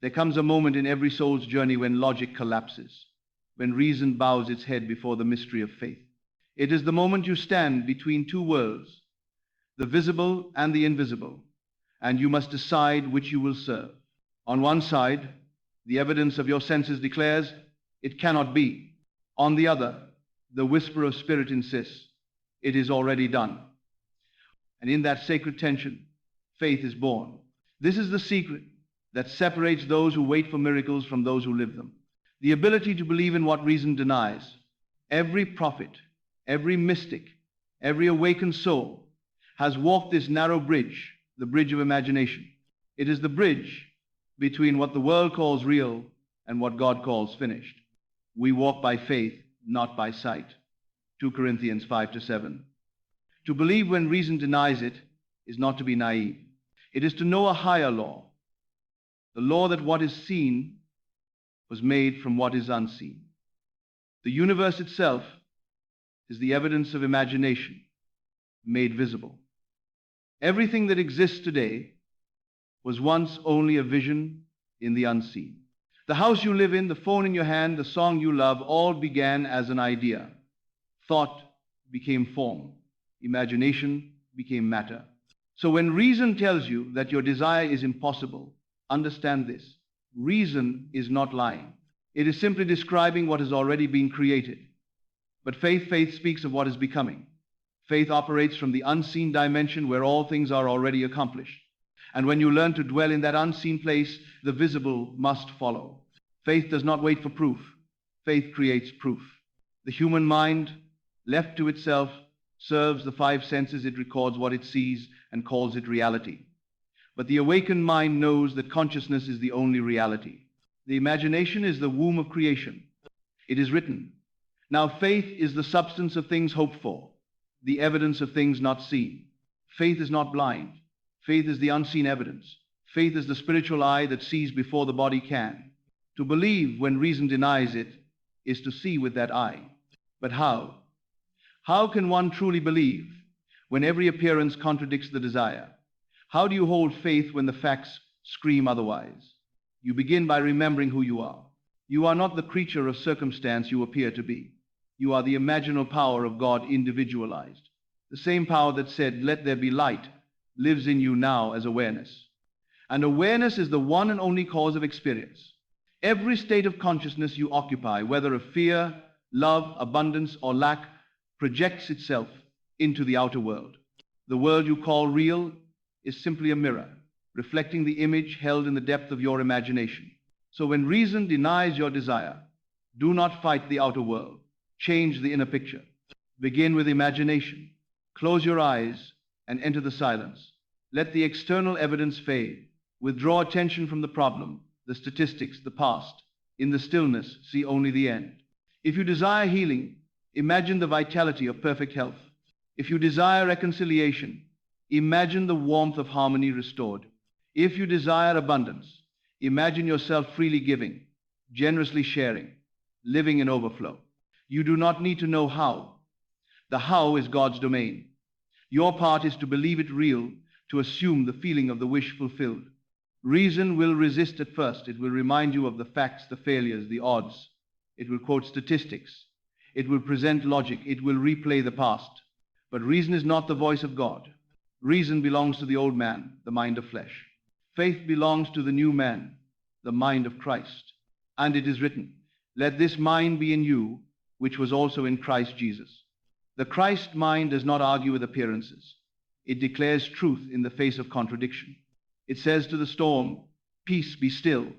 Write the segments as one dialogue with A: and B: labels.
A: There comes a moment in every soul's journey when logic collapses, when reason bows its head before the mystery of faith. It is the moment you stand between two worlds, the visible and the invisible, and you must decide which you will serve. On one side, the evidence of your senses declares it cannot be. On the other, the whisper of spirit insists it is already done. And in that sacred tension, faith is born. This is the secret that separates those who wait for miracles from those who live them. The ability to believe in what reason denies. Every prophet, every mystic, every awakened soul has walked this narrow bridge, the bridge of imagination. It is the bridge between what the world calls real and what God calls finished. We walk by faith, not by sight. 2 Corinthians 5-7. To believe when reason denies it is not to be naive. It is to know a higher law, the law that what is seen was made from what is unseen. The universe itself is the evidence of imagination made visible. Everything that exists today was once only a vision in the unseen. The house you live in, the phone in your hand, the song you love, all began as an idea. Thought became form. Imagination became matter. So when reason tells you that your desire is impossible, understand this. Reason is not lying. It is simply describing what has already been created. But faith speaks of what is becoming. Faith operates from the unseen dimension where all things are already accomplished. And when you learn to dwell in that unseen place, the visible must follow. Faith does not wait for proof. Faith creates proof. The human mind, left to itself, serves the five senses. It records what it sees and calls it reality. But the awakened mind knows that consciousness is the only reality. The imagination is the womb of creation. It is written. Now faith is the substance of things hoped for, the evidence of things not seen. Faith is not blind. Faith is the unseen evidence. Faith is the spiritual eye that sees before the body can. To believe when reason denies it is to see with that eye. But how? How can one truly believe when every appearance contradicts the desire? How do you hold faith when the facts scream otherwise? You begin by remembering who you are. You are not the creature of circumstance you appear to be. You are the imaginal power of God individualized. The same power that said, "Let there be light," lives in you now as awareness. And awareness is the one and only cause of experience. Every state of consciousness you occupy, whether of fear, love, abundance, or lack, projects itself into the outer world. The world you call real is simply a mirror, reflecting the image held in the depth of your imagination. So when reason denies your desire, do not fight the outer world. Change the inner picture. Begin with imagination. Close your eyes and enter the silence. Let the external evidence fade. Withdraw attention from the problem, the statistics, the past. In the stillness, see only the end. If you desire healing, imagine the vitality of perfect health. If you desire reconciliation, imagine the warmth of harmony restored. If you desire abundance, imagine yourself freely giving, generously sharing, living in overflow. You do not need to know how. The how is God's domain. Your part is to believe it real, to assume the feeling of the wish fulfilled. Reason will resist at first. It will remind you of the facts, the failures, the odds. It will quote statistics. It will present logic. It will replay the past. But reason is not the voice of God. Reason belongs to the old man, the mind of flesh. Faith belongs to the new man, the mind of Christ. And it is written, "Let this mind be in you, which was also in Christ Jesus." The Christ mind does not argue with appearances. It declares truth in the face of contradiction. It says to the storm, "Peace, be still."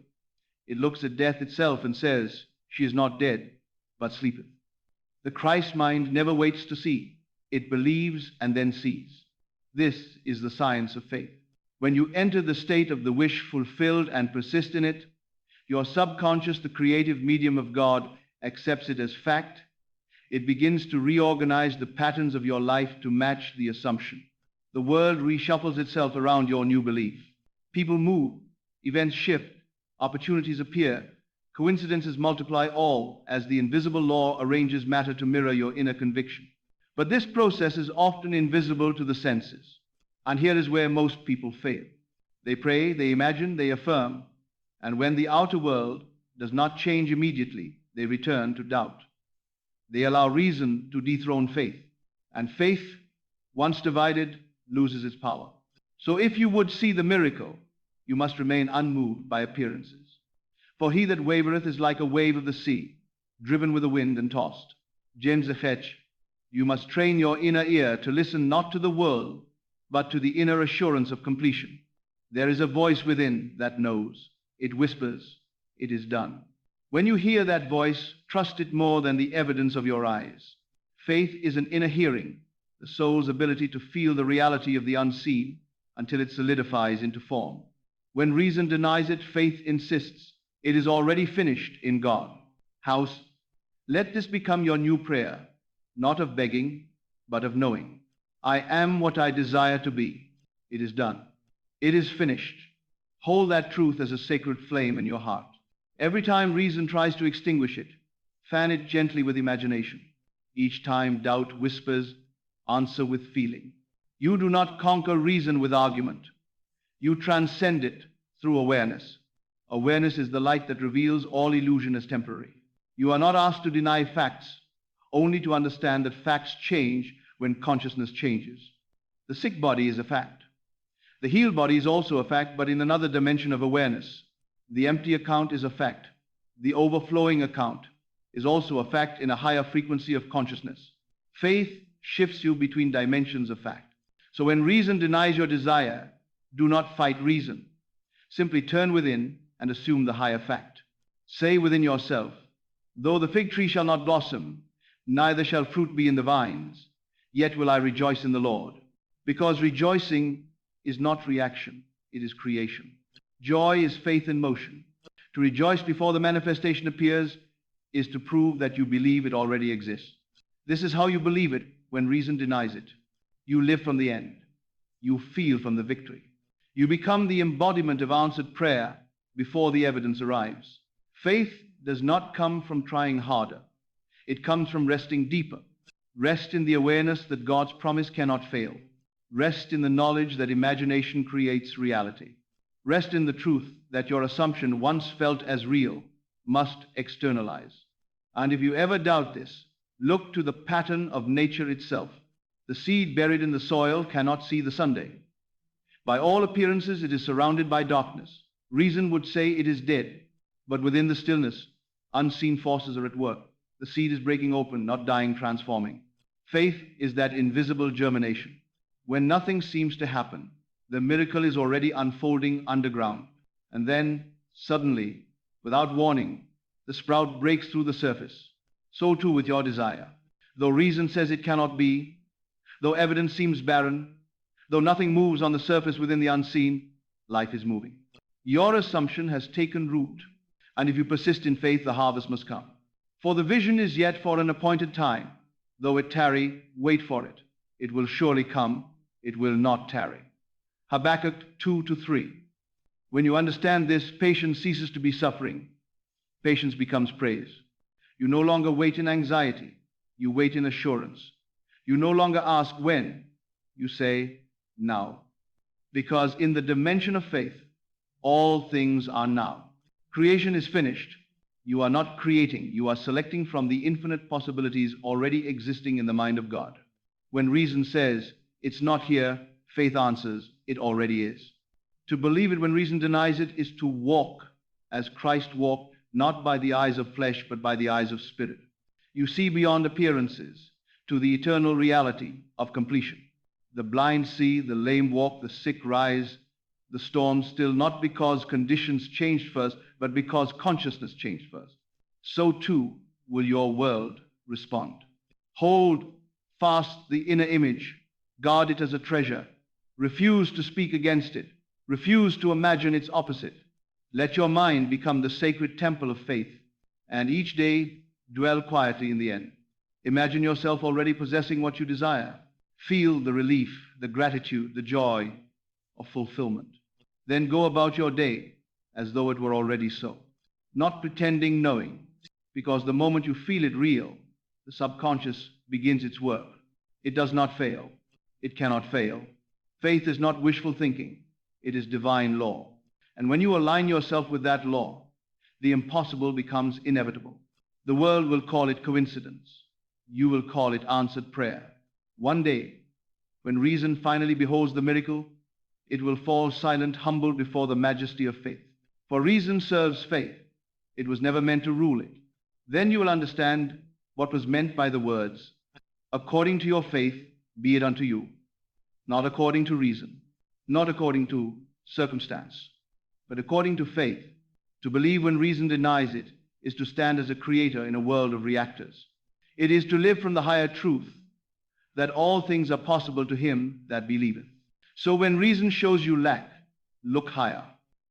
A: It looks at death itself and says, "She is not dead, but sleepeth." The Christ mind never waits to see. It believes and then sees. This is the science of faith. When you enter the state of the wish fulfilled and persist in it, your subconscious, the creative medium of God, accepts it as fact. It begins to reorganize the patterns of your life to match the assumption. The world reshuffles itself around your new belief. People move, events shift, opportunities appear, coincidences multiply, all as the invisible law arranges matter to mirror your inner conviction. But this process is often invisible to the senses. And here is where most people fail. They pray, they imagine, they affirm, And when the outer world does not change immediately, they return to doubt. They allow reason to dethrone faith, and faith, once divided, loses its power. So if you would see the miracle, you must remain unmoved by appearances. For he that wavereth is like a wave of the sea, driven with the wind and tossed. James Zechech, you must train your inner ear to listen not to the world, but to the inner assurance of completion. There is a voice within that knows. It whispers, it is done. When you hear that voice, trust it more than the evidence of your eyes. Faith is an inner hearing, the soul's ability to feel the reality of the unseen until it solidifies into form. When reason denies it, faith insists it is already finished in God. House, let this become your new prayer, not of begging, but of knowing. I am what I desire to be. It is done. It is finished. Hold that truth as a sacred flame in your heart. Every time reason tries to extinguish it, fan it gently with imagination. Each time doubt whispers, answer with feeling. You do not conquer reason with argument. You transcend it through awareness. Awareness is the light that reveals all illusion as temporary. You are not asked to deny facts, only to understand that facts change when consciousness changes. The sick body is a fact. The healed body is also a fact, but in another dimension of awareness. The empty account is a fact. The overflowing account is also a fact in a higher frequency of consciousness. Faith shifts you between dimensions of fact. So when reason denies your desire, do not fight reason. Simply turn within and assume the higher fact. Say within yourself, though the fig tree shall not blossom, neither shall fruit be in the vines, yet will I rejoice in the Lord. Because rejoicing is not reaction, it is creation. Joy is faith in motion. To rejoice before the manifestation appears is to prove that you believe it already exists. This is how you believe it when reason denies it. You live from the end. You feel from the victory. You become the embodiment of answered prayer before the evidence arrives. Faith does not come from trying harder. It comes from resting deeper. Rest in the awareness that God's promise cannot fail. Rest in the knowledge that imagination creates reality. Rest in the truth that your assumption, once felt as real, must externalize. And if you ever doubt this, look to the pattern of nature itself. The seed buried in the soil cannot see the sunday. By all appearances, it is surrounded by darkness. Reason would say it is dead, but within the stillness, unseen forces are at work. The seed is breaking open, not dying, transforming. Faith is that invisible germination. When nothing seems to happen, the miracle is already unfolding underground. And then, suddenly, without warning, the sprout breaks through the surface. So too with your desire. Though reason says it cannot be, though evidence seems barren, though nothing moves on the surface within the unseen, life is moving. Your assumption has taken root, and if you persist in faith, the harvest must come. For the vision is yet for an appointed time. Though it tarry, wait for it. It will surely come. It will not tarry. Habakkuk 2-3. When you understand this, patience ceases to be suffering. Patience becomes praise. You no longer wait in anxiety. You wait in assurance. You no longer ask when. You say now. Because in the dimension of faith, all things are now. Creation is finished. You are not creating. You are selecting from the infinite possibilities already existing in the mind of God. When reason says, it's not here, faith answers, it already is. To believe it when reason denies it is to walk as Christ walked, not by the eyes of flesh, but by the eyes of spirit. You see beyond appearances to the eternal reality of completion. The blind see, the lame walk, the sick rise, the storm still, not because conditions changed first, but because consciousness changed first. So too will your world respond. Hold fast the inner image. Guard it as a treasure. Refuse to speak against it. Refuse to imagine its opposite. Let your mind become the sacred temple of faith, and each day dwell quietly in the end. Imagine yourself already possessing what you desire. Feel the relief, the gratitude, the joy of fulfillment. Then go about your day as though it were already so, not pretending knowing, because the moment you feel it real, the subconscious begins its work. It does not fail. It cannot fail. Faith is not wishful thinking. It is divine law. And when you align yourself with that law, the impossible becomes inevitable. The world will call it coincidence. You will call it answered prayer. One day, when reason finally beholds the miracle, it will fall silent, humbled before the majesty of faith. For reason serves faith. It was never meant to rule it. Then you will understand what was meant by the words, according to your faith, be it unto you. Not according to reason, not according to circumstance, but according to faith. To believe when reason denies it is to stand as a creator in a world of reactors. It is to live from the higher truth that all things are possible to him that believeth. So when reason shows you lack, look higher.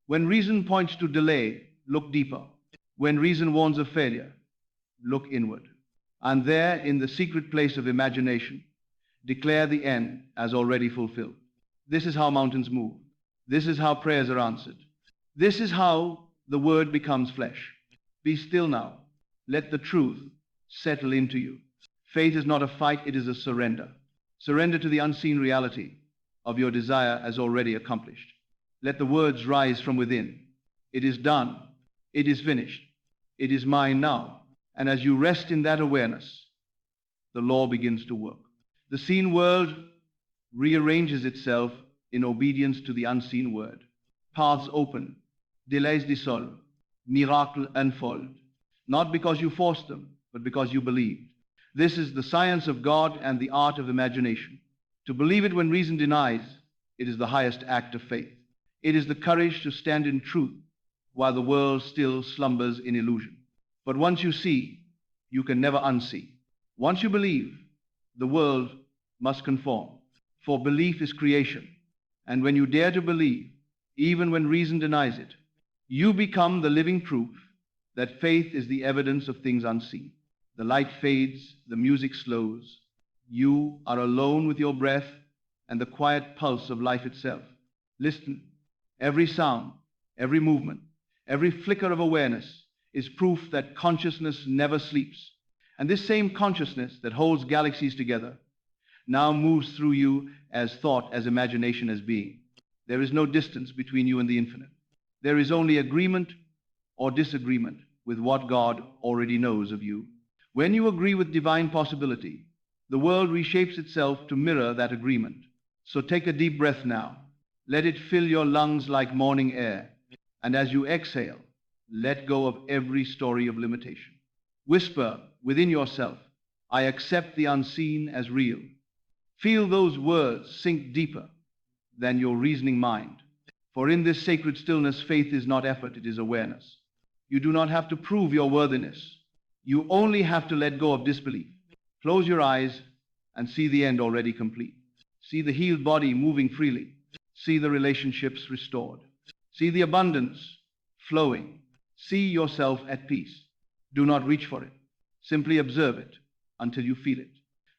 A: When reason points to delay, look deeper. When reason warns of failure, look inward. And there, in the secret place of imagination, declare the end as already fulfilled. This is how mountains move. This is how prayers are answered. This is how the word becomes flesh. Be still now. Let the truth settle into you. Faith is not a fight, it is a surrender. Surrender to the unseen reality of your desire as already accomplished. Let the words rise from within. It is done. It is finished. It is mine now. And as you rest in that awareness, the law begins to work. The seen world rearranges itself in obedience to the unseen word. Paths open, delays dissolve, miracles unfold. Not because you forced them, but because you believed. This is the science of God and the art of imagination. To believe it when reason denies, it is the highest act of faith. It is the courage to stand in truth while the world still slumbers in illusion. But once you see, you can never unsee. Once you believe, the world must conform. For belief is creation. And when you dare to believe, even when reason denies it, you become the living proof that faith is the evidence of things unseen. The light fades, the music slows. You are alone with your breath and the quiet pulse of life itself. Listen. Every sound, every movement, every flicker of awareness is proof that consciousness never sleeps. And this same consciousness that holds galaxies together now moves through you as thought, as imagination, as being. There is no distance between you and the infinite. There is only agreement or disagreement with what God already knows of you. When you agree with divine possibility, the world reshapes itself to mirror that agreement. So take a deep breath now. Let it fill your lungs like morning air. And as you exhale, let go of every story of limitation. Whisper within yourself, I accept the unseen as real. Feel those words sink deeper than your reasoning mind. For in this sacred stillness, faith is not effort, it is awareness. You do not have to prove your worthiness. You only have to let go of disbelief. Close your eyes and see the end already complete. See the healed body moving freely. See the relationships restored. See the abundance flowing. See yourself at peace. Do not reach for it. Simply observe it until you feel it.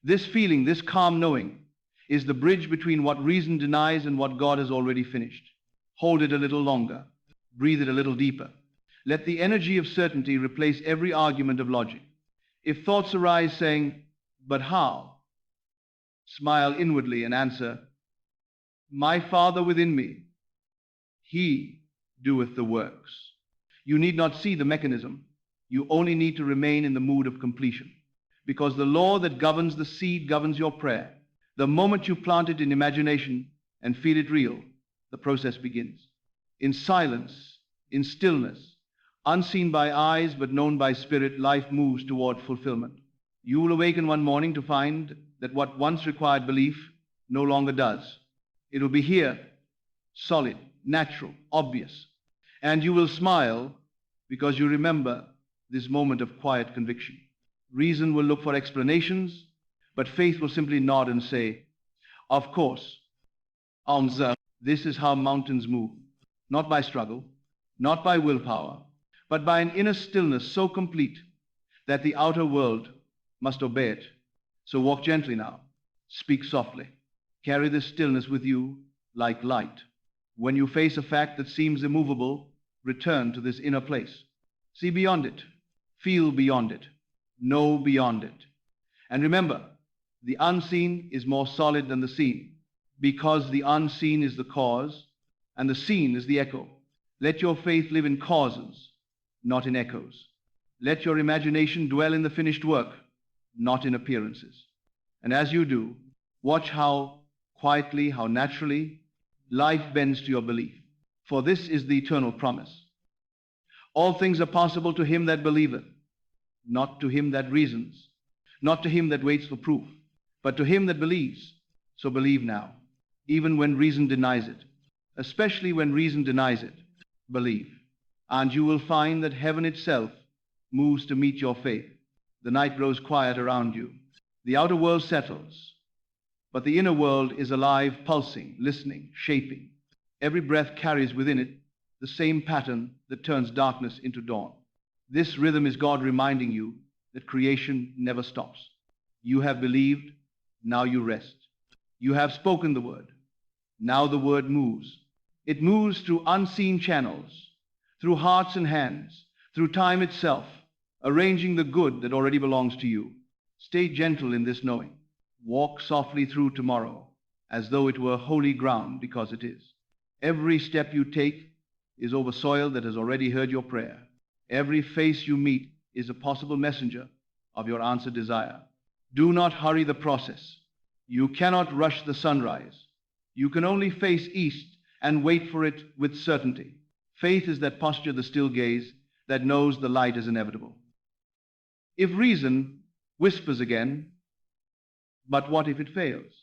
A: This feeling, this calm knowing, is the bridge between what reason denies and what God has already finished. Hold it a little longer. Breathe it a little deeper. Let the energy of certainty replace every argument of logic. If thoughts arise saying, but how? Smile inwardly and answer, my Father within me, He doeth the works. You need not see the mechanism. You only need to remain in the mood of completion. Because the law that governs the seed governs your prayer. The moment you plant it in imagination and feel it real, the process begins. In silence, in stillness, unseen by eyes but known by spirit, life moves toward fulfillment. You will awaken one morning to find that what once required belief no longer does. It will be here, solid, natural, obvious. And you will smile because you remember this moment of quiet conviction. Reason will look for explanations, but faith will simply nod and say, of course, answer. This is how mountains move, not by struggle, not by willpower, but by an inner stillness so complete that the outer world must obey it. So walk gently now, speak softly, carry this stillness with you like light. When you face a fact that seems immovable, return to this inner place. See beyond it, feel beyond it, know beyond it. And remember, the unseen is more solid than the seen, because the unseen is the cause and the seen is the echo. Let your faith live in causes, not in echoes. Let your imagination dwell in the finished work, not in appearances. And as you do, watch how quietly, how naturally life bends to your belief. For this is the eternal promise. All things are possible to him that believeth, not to him that reasons, not to him that waits for proof, but to him that believes. So believe now, even when reason denies it, especially when reason denies it. Believe, and you will find that heaven itself moves to meet your faith. The night grows quiet around you. The outer world settles, but the inner world is alive, pulsing, listening, shaping. Every breath carries within it the same pattern that turns darkness into dawn. This rhythm is God reminding you that creation never stops. You have believed, now you rest. You have spoken the word, now the word moves. It moves through unseen channels, through hearts and hands, through time itself, arranging the good that already belongs to you. Stay gentle in this knowing. Walk softly through tomorrow, as though it were holy ground, because it is. Every step you take is over soil that has already heard your prayer. Every face you meet is a possible messenger of your answered desire. Do not hurry the process. You cannot rush the sunrise. You can only face east and wait for it with certainty. Faith is that posture, the still gaze, that knows the light is inevitable. If reason whispers again, but what if it fails?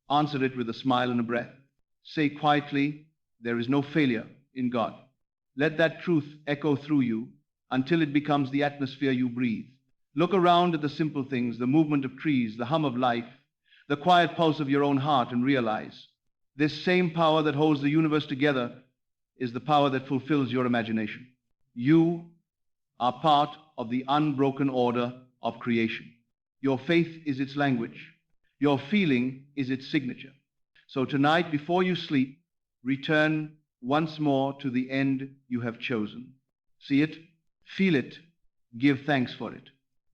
A: Answer it with a smile and a breath. Say quietly, there is no failure in God. Let that truth echo through you until it becomes the atmosphere you breathe. Look around at the simple things, the movement of trees, the hum of life, the quiet pulse of your own heart, and realize this same power that holds the universe together is the power that fulfills your imagination. You are part of the unbroken order of creation. Your faith is its language. Your feeling is its signature. So tonight, before you sleep, return once more to the end you have chosen. See it, feel it, give thanks for it.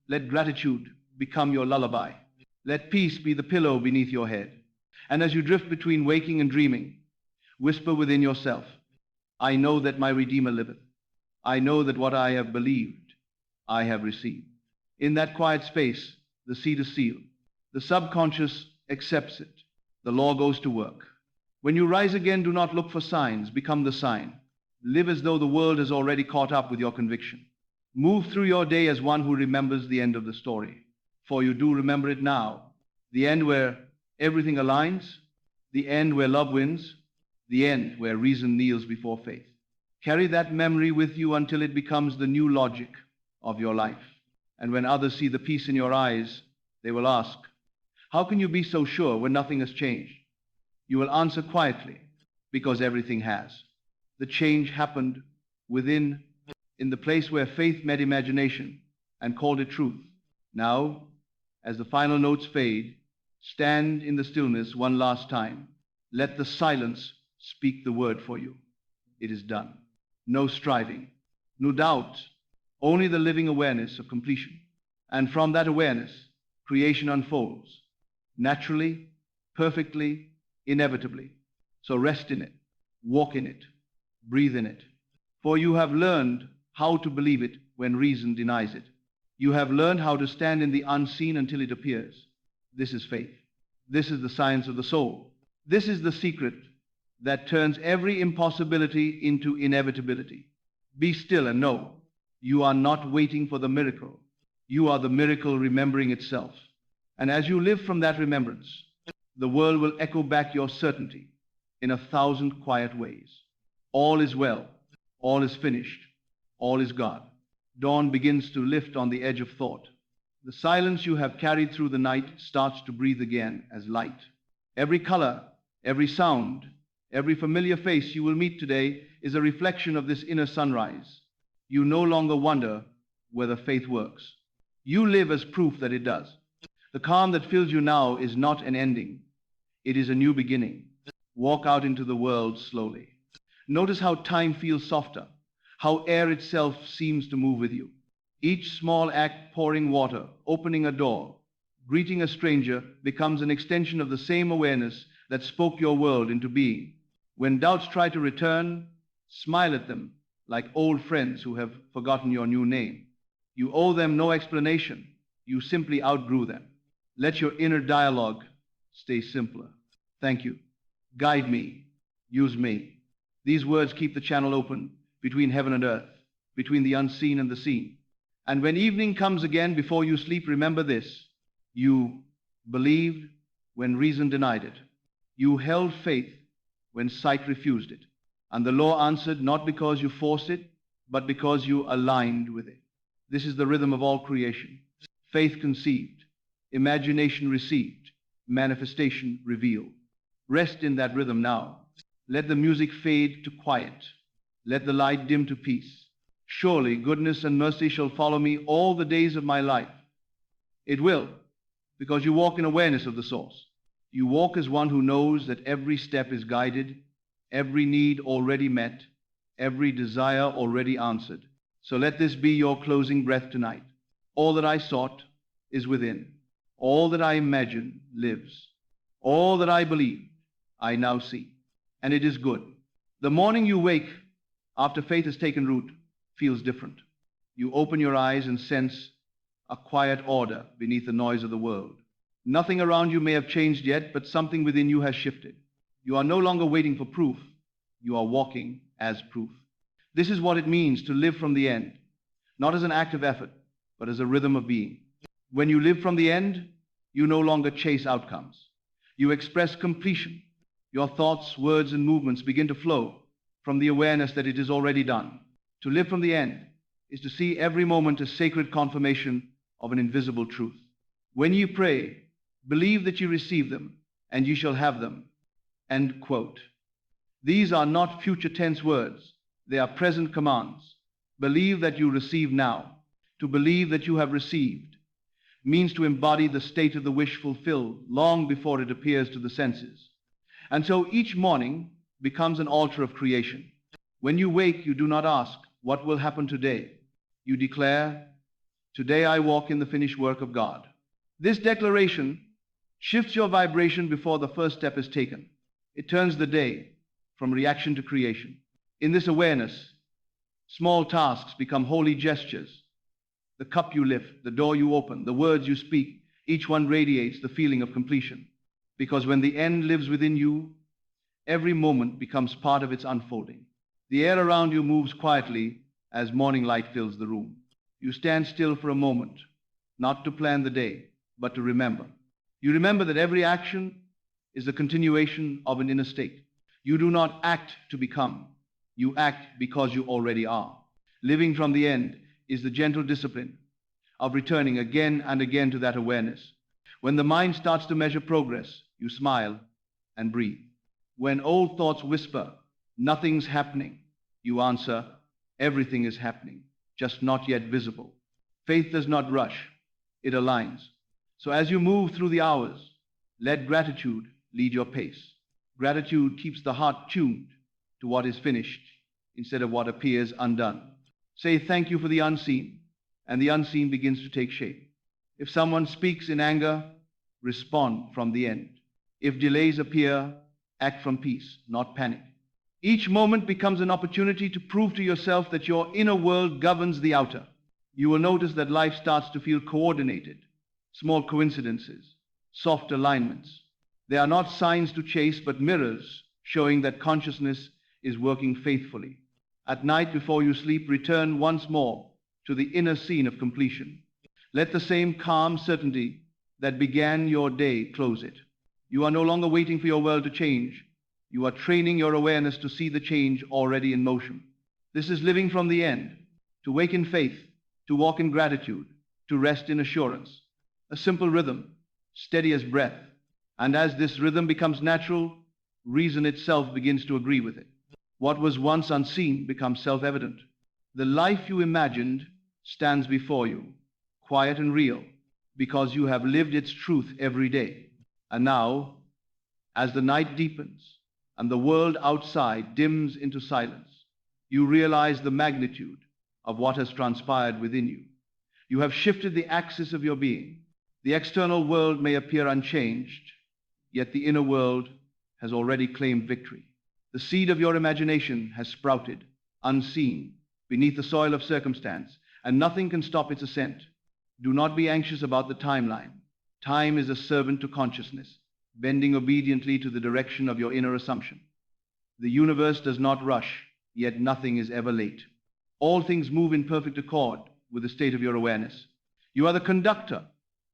A: Let gratitude become your lullaby. Let peace be the pillow beneath your head. And as you drift between waking and dreaming, whisper within yourself, I know that my Redeemer liveth. I know that what I have believed, I have received. In that quiet space, the seed is sealed. The subconscious accepts it. The law goes to work. When you rise again, do not look for signs. Become the sign. Live as though the world has already caught up with your conviction. Move through your day as one who remembers the end of the story. For you do remember it now. The end where everything aligns, the end where love wins, the end where reason kneels before faith. Carry that memory with you until it becomes the new logic of your life. And when others see the peace in your eyes, they will ask, how can you be so sure when nothing has changed? You will answer quietly, because everything has. The change happened within, in the place where faith met imagination and called it truth. Now, as the final notes fade, stand in the stillness one last time. Let the silence speak the word for you. It is done. No striving, no doubt, only the living awareness of completion. And from that awareness, creation unfolds, naturally, perfectly, inevitably. So rest in it, walk in it, breathe in it. For you have learned how to believe it when reason denies it. You have learned how to stand in the unseen until it appears. This is faith. This is the science of the soul. This is the secret that turns every impossibility into inevitability. Be still and know you are not waiting for the miracle. You are the miracle remembering itself. And as you live from that remembrance, the world will echo back your certainty in 1,000 quiet ways. All is well. All is finished. All is God. Dawn begins to lift on the edge of thought. The silence you have carried through the night starts to breathe again as light. Every color, every sound, every familiar face you will meet today is a reflection of this inner sunrise. You no longer wonder whether faith works. You live as proof that it does. The calm that fills you now is not an ending. It is a new beginning. Walk out into the world slowly. Notice how time feels softer, how air itself seems to move with you. Each small act, pouring water, opening a door, greeting a stranger, becomes an extension of the same awareness that spoke your world into being. When doubts try to return, Smile at them like old friends who have forgotten your new name. You owe them no explanation. You simply outgrew them. Let your inner dialogue stay simpler. Thank you. Guide me. Use me. These words keep the channel open between heaven and earth, between the unseen and the seen. And when evening comes again before you sleep, remember this. You believed when reason denied it. You held faith when sight refused it. And the law answered not because you forced it, but because you aligned with it. This is the rhythm of all creation. Faith conceived, imagination received, manifestation revealed. Rest in that rhythm now. Let the music fade to quiet. Let the light dim to peace. Surely goodness and mercy shall follow me all the days of my life. It will, because you walk in awareness of the source. You walk as one who knows that every step is guided, every need already met, every desire already answered. So let this be your closing breath tonight. All that I sought is within. All that I imagine lives. All that I believe, I now see. And it is good. The morning you wake, after faith has taken root, feels different. You open your eyes and sense a quiet order beneath the noise of the world. Nothing around you may have changed yet, but something within you has shifted. You are no longer waiting for proof. You are walking as proof. This is what it means to live from the end, not as an act of effort, but as a rhythm of being. When you live from the end, you no longer chase outcomes. You express completion. Your thoughts, words, and movements begin to flow from the awareness that it is already done. To live from the end is to see every moment as sacred confirmation of an invisible truth. When you pray, believe that you receive them, and you shall have them. End quote. These are not future tense words. They are present commands. Believe that you receive now. To believe that you have received means to embody the state of the wish fulfilled long before it appears to the senses. And so each morning becomes an altar of creation. When you wake, you do not ask, what will happen today? You declare, today I walk in the finished work of God. This declaration shifts your vibration before the first step is taken. It turns the day from reaction to creation. In this awareness, small tasks become holy gestures. The cup you lift, the door you open, the words you speak, each one radiates the feeling of completion. Because when the end lives within you, every moment becomes part of its unfolding. The air around you moves quietly as morning light fills the room. You stand still for a moment, not to plan the day, but to remember. You remember that every action is the continuation of an inner state. You do not act to become. You act because you already are. Living from the end is the gentle discipline of returning again and again to that awareness. When the mind starts to measure progress, you smile and breathe. When old thoughts whisper, nothing's happening, you answer, everything is happening, just not yet visible. Faith does not rush, it aligns. So as you move through the hours, let gratitude lead your pace. Gratitude keeps the heart tuned to what is finished instead of what appears undone. Say thank you for the unseen, and the unseen begins to take shape. If someone speaks in anger, respond from the end. If delays appear, act from peace, not panic. Each moment becomes an opportunity to prove to yourself that your inner world governs the outer. You will notice that life starts to feel coordinated. Small coincidences, soft alignments. They are not signs to chase, but mirrors showing that consciousness is working faithfully. At night before you sleep, return once more to the inner scene of completion. Let the same calm certainty that began your day close it. You are no longer waiting for your world to change. You are training your awareness to see the change already in motion. This is living from the end, to wake in faith, to walk in gratitude, to rest in assurance. A simple rhythm, steady as breath. And as this rhythm becomes natural, reason itself begins to agree with it. What was once unseen becomes self-evident. The life you imagined stands before you, quiet and real, because you have lived its truth every day. And now, as the night deepens and the world outside dims into silence, you realize the magnitude of what has transpired within you. You have shifted the axis of your being. The external world may appear unchanged, yet the inner world has already claimed victory. The seed of your imagination has sprouted, unseen, beneath the soil of circumstance, and nothing can stop its ascent. Do not be anxious about the timeline. Time is a servant to consciousness, bending obediently to the direction of your inner assumption. The universe does not rush, yet nothing is ever late. All things move in perfect accord with the state of your awareness. You are the conductor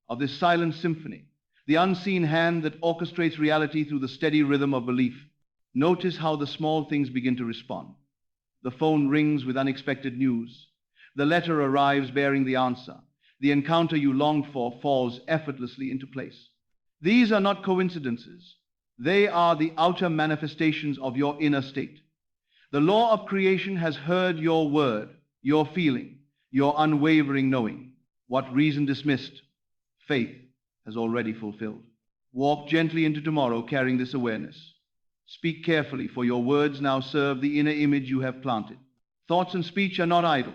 A: of this silent symphony, the unseen hand that orchestrates reality through the steady rhythm of belief. Notice how the small things begin to respond. The phone rings with unexpected news. The letter arrives bearing the answer. The encounter you longed for falls effortlessly into place. These are not coincidences. They are the outer manifestations of your inner state. The law of creation has heard your word, your feeling, your unwavering knowing. What reason dismissed, faith has already fulfilled. Walk gently into tomorrow carrying this awareness. Speak carefully, for your words now serve the inner image you have planted. Thoughts and speech are not idle.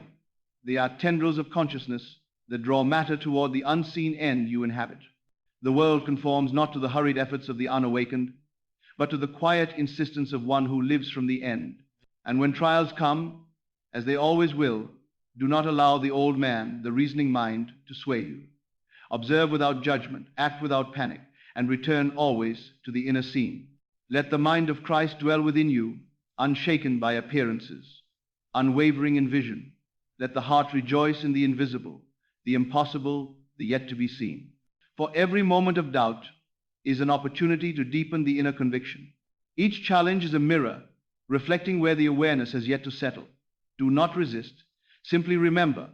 A: They are tendrils of consciousness that draw matter toward the unseen end you inhabit. The world conforms not to the hurried efforts of the unawakened, but to the quiet insistence of one who lives from the end. And when trials come, as they always will, do not allow the old man, the reasoning mind, to sway you. Observe without judgment, act without panic, and return always to the inner scene. Let the mind of Christ dwell within you, unshaken by appearances, unwavering in vision. Let the heart rejoice in the invisible, the impossible, the yet to be seen. For every moment of doubt is an opportunity to deepen the inner conviction. Each challenge is a mirror, reflecting where the awareness has yet to settle. Do not resist. Simply remember,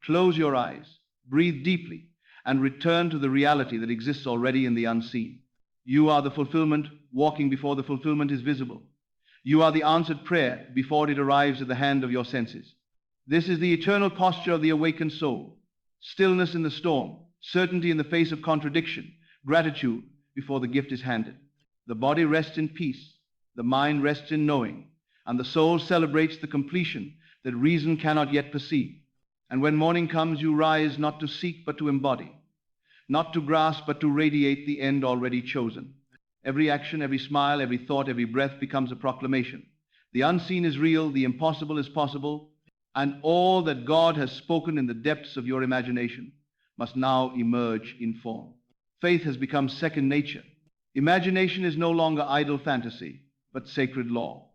A: close your eyes, breathe deeply, and return to the reality that exists already in the unseen. You are the fulfillment, walking before the fulfillment is visible. You are the answered prayer before it arrives at the hand of your senses. This is the eternal posture of the awakened soul. Stillness in the storm, certainty in the face of contradiction, gratitude before the gift is handed. The body rests in peace, the mind rests in knowing, and the soul celebrates the completion that reason cannot yet perceive. And when morning comes, you rise not to seek but to embody, not to grasp but to radiate the end already chosen. Every action, every smile, every thought, every breath becomes a proclamation. The unseen is real, the impossible is possible, and all that God has spoken in the depths of your imagination must now emerge in form. Faith has become second nature. Imagination is no longer idle fantasy, but sacred law.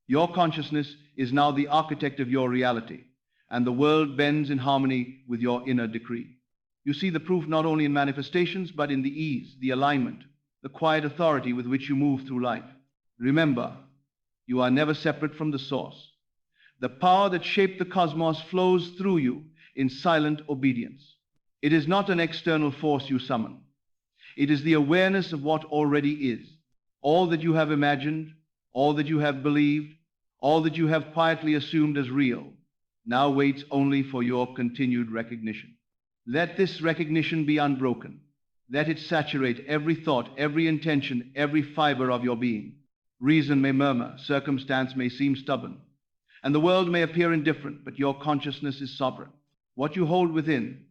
A: Your consciousness is now the architect of your reality, and the world bends in harmony with your inner decree. You see the proof not only in manifestations, but in the ease, the alignment, the quiet authority with which you move through life. Remember, you are never separate from the source. The power that shaped the cosmos flows through you in silent obedience. It is not an external force you summon. It is the awareness of what already is. All that you have imagined, all that you have believed, all that you have quietly assumed as real, now waits only for your continued recognition. Let this recognition be unbroken. Let it saturate every thought, every intention, every fiber of your being. Reason may murmur, circumstance may seem stubborn, and the world may appear indifferent, but your consciousness is sovereign. What you hold within,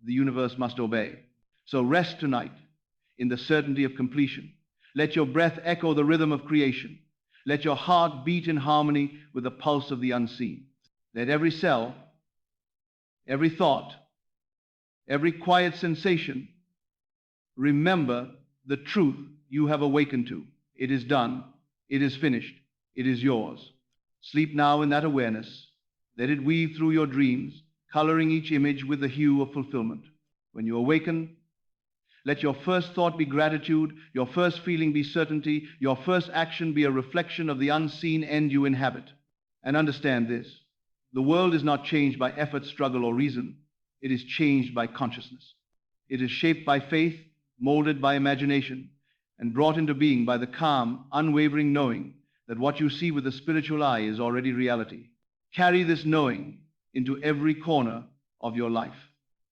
A: the universe must obey. So rest tonight in the certainty of completion. Let your breath echo the rhythm of creation. Let your heart beat in harmony with the pulse of the unseen. Let every cell, every thought, every quiet sensation remember the truth you have awakened to. It is done. It is finished. It is yours. Sleep now in that awareness. Let it weave through your dreams, coloring each image with the hue of fulfillment. When you awaken, let your first thought be gratitude, your first feeling be certainty, your first action be a reflection of the unseen end you inhabit. And understand this, the world is not changed by effort, struggle, or reason. It is changed by consciousness. It is shaped by faith, molded by imagination, and brought into being by the calm, unwavering knowing that what you see with the spiritual eye is already reality. Carry this knowing into every corner of your life.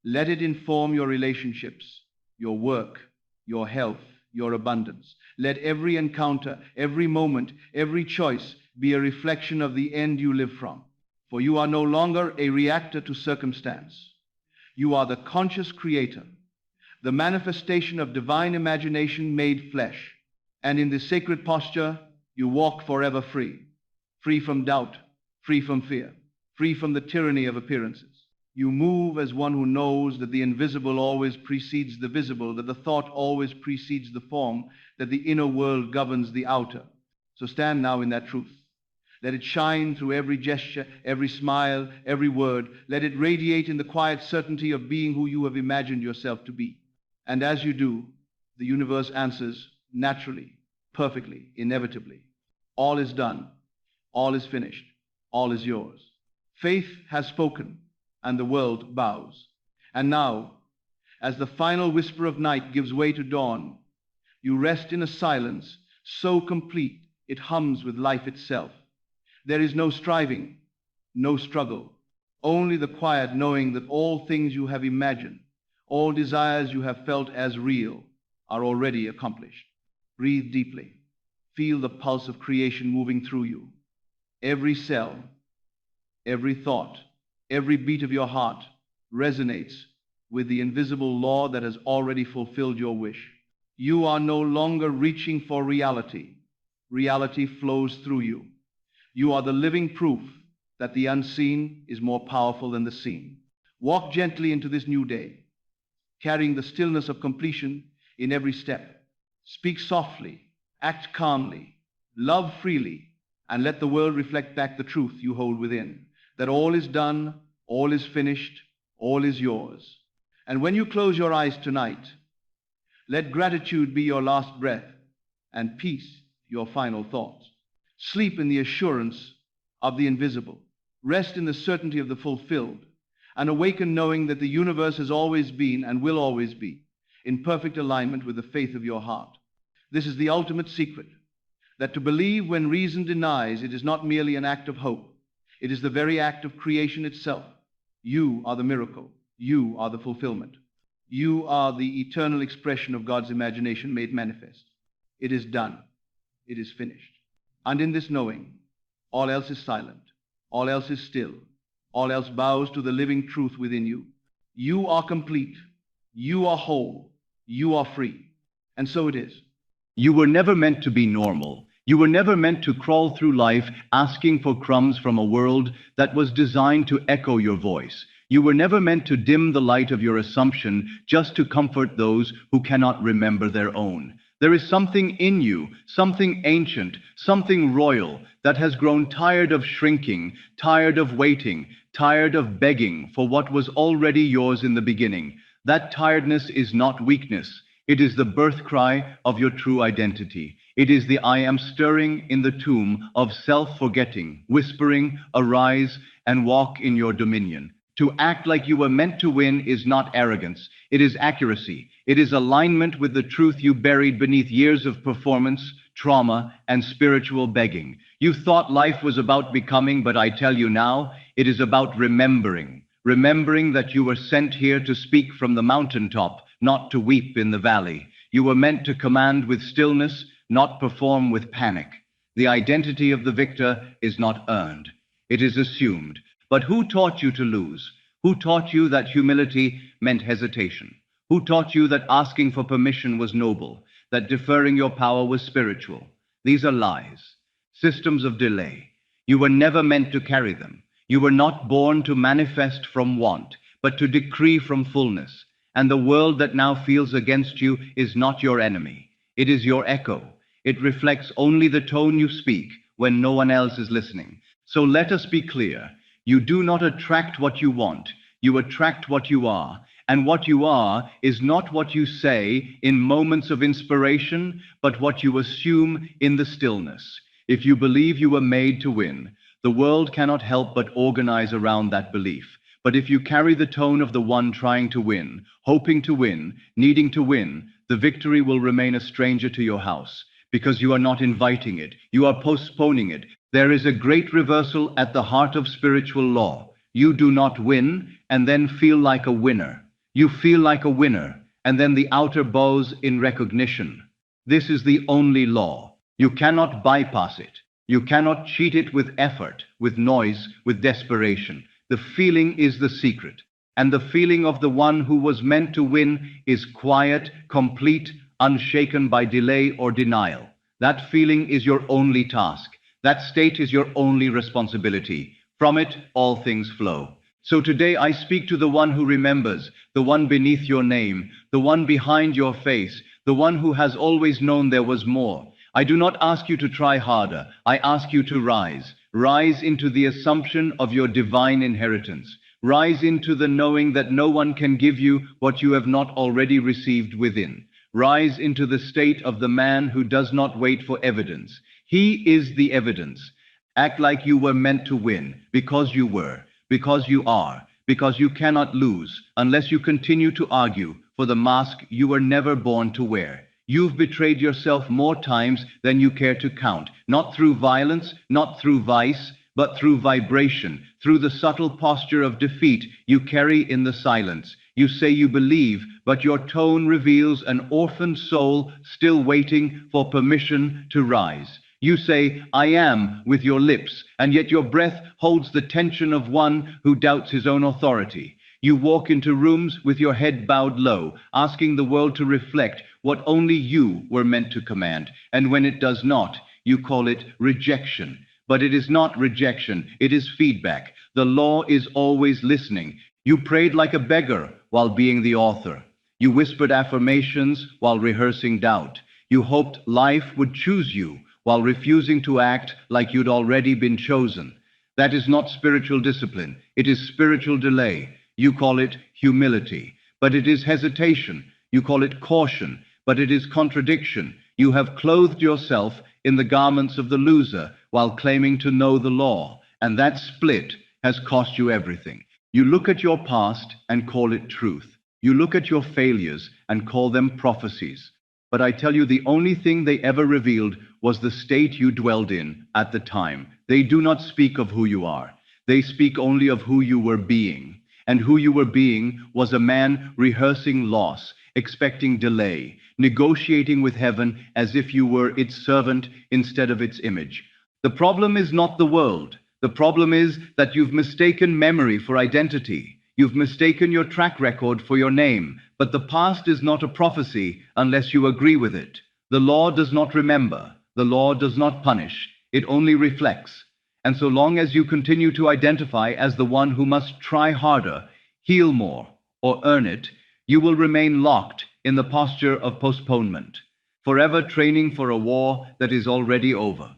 A: Let it inform your relationships, your work, your health, your abundance. Let every encounter, every moment, every choice be a reflection of the end you live from. For you are no longer a reactor to circumstance. You are the conscious creator, the manifestation of divine imagination made flesh. And in this sacred posture, You walk forever free, free from doubt, free from fear, free from the tyranny of appearances. You move as one who knows that the invisible always precedes the visible, that the thought always precedes the form, that the inner world governs the outer. So stand now in that truth. Let it shine through every gesture, every smile, every word. Let it radiate in the quiet certainty of being who you have imagined yourself to be. And as you do, the universe answers naturally, perfectly, inevitably. All is done. All is finished. All is yours. Faith has spoken, and the world bows. And now, as the final whisper of night gives way to dawn, you rest in a silence so complete it hums with life itself. There is no striving, no struggle, only the quiet knowing that all things you have imagined, all desires you have felt as real, are already accomplished. Breathe deeply. Feel the pulse of creation moving through you. Every cell, every thought, every beat of your heart resonates with the invisible law that has already fulfilled your wish. You are no longer reaching for reality. Reality flows through you. You are the living proof that the unseen is more powerful than the seen. Walk gently into this new day, carrying the stillness of completion in every step. Speak softly, act calmly, love freely, and let the world reflect back the truth you hold within, that all is done, all is finished, all is yours. And when you close your eyes tonight, let gratitude be your last breath and peace your final thought. Sleep in the assurance of the invisible. Rest in the certainty of the fulfilled, and awaken knowing that the universe has always been and will always be in perfect alignment with the faith of your heart. This is the ultimate secret, that to believe when reason denies it is not merely an act of hope. It is the very act of creation itself. You are the miracle. You are the fulfillment. You are the eternal expression of God's imagination made manifest. It is done. It is finished. And in this knowing, all else is silent. All else is still. All else bows to the living truth within you. You are complete. You are whole. You are free. And so it is.
B: You were never meant to be normal. You were never meant to crawl through life asking for crumbs from a world that was designed to echo your voice. You were never meant to dim the light of your assumption just to comfort those who cannot remember their own. There is something in you, something ancient, something royal, that has grown tired of shrinking, tired of waiting, tired of begging for what was already yours in the beginning. That tiredness is not weakness. It is the birth cry of your true identity. It is the I am stirring in the tomb of self-forgetting, whispering, arise and walk in your dominion. To act like you were meant to win is not arrogance. It is accuracy. It is alignment with the truth you buried beneath years of performance, trauma, and spiritual begging. You thought life was about becoming, but I tell you now, it is about remembering. Remembering that you were sent here to speak from the mountaintop, not to weep in the valley. You were meant to command with stillness, not perform with panic. The identity of the victor is not earned. It is assumed. But who taught you to lose? Who taught you that humility meant hesitation? Who taught you that asking for permission was noble, that deferring your power was spiritual? These are lies, systems of delay. You were never meant to carry them. You were not born to manifest from want, but to decree from fullness. And the world that now feels against you is not your enemy. It is your echo. It reflects only the tone you speak when no one else is listening. So let us be clear. You do not attract what you want. You attract what you are. And what you are is not what you say in moments of inspiration, but what you assume in the stillness. If you believe you were made to win, the world cannot help but organize around that belief. But if you carry the tone of the one trying to win, hoping to win, needing to win, the victory will remain a stranger to your house, because you are not inviting it. You are postponing it. There is a great reversal at the heart of spiritual law. You do not win and then feel like a winner. You feel like a winner, and then the outer bows in recognition. This is the only law. You cannot bypass it. You cannot cheat it with effort, with noise, with desperation. The feeling is the secret. And the feeling of the one who was meant to win is quiet, complete, unshaken by delay or denial. That feeling is your only task. That state is your only responsibility. From it, all things flow. So today I speak to the one who remembers, the one beneath your name, the one behind your face, the one who has always known there was more. I do not ask you to try harder. I ask you to rise. Rise into the assumption of your divine inheritance. Rise into the knowing that no one can give you what you have not already received within. Rise into the state of the man who does not wait for evidence. He is the evidence. Act like you were meant to win, because you were, because you are, because you cannot lose, unless you continue to argue for the mask you were never born to wear. You've betrayed yourself more times than you care to count, not through violence, not through vice, but through vibration, through the subtle posture of defeat you carry in the silence. You say you believe, but your tone reveals an orphaned soul still waiting for permission to rise. You say, I am, with your lips, and yet your breath holds the tension of one who doubts his own authority. You walk into rooms with your head bowed low, asking the world to reflect what only you were meant to command. And when it does not, you call it rejection. But it is not rejection, it is feedback. The law is always listening. You prayed like a beggar while being the author. You whispered affirmations while rehearsing doubt. You hoped life would choose you while refusing to act like you'd already been chosen. That is not spiritual discipline, it is spiritual delay. You call it humility, but it is hesitation. You call it caution, but it is contradiction. You have clothed yourself in the garments of the loser while claiming to know the law, and that split has cost you everything. You look at your past and call it truth. You look at your failures and call them prophecies. But I tell you, the only thing they ever revealed was the state you dwelled in at the time. They do not speak of who you are. They speak only of who you were being. And who you were being was a man rehearsing loss, expecting delay, negotiating with heaven as if you were its servant instead of its image. The problem is not the world. The problem is that you've mistaken memory for identity. You've mistaken your track record for your name. But the past is not a prophecy unless you agree with it. The law does not remember. The law does not punish. It only reflects. And so long as you continue to identify as the one who must try harder, heal more, or earn it, you will remain locked in the posture of postponement, forever training for a war that is already over.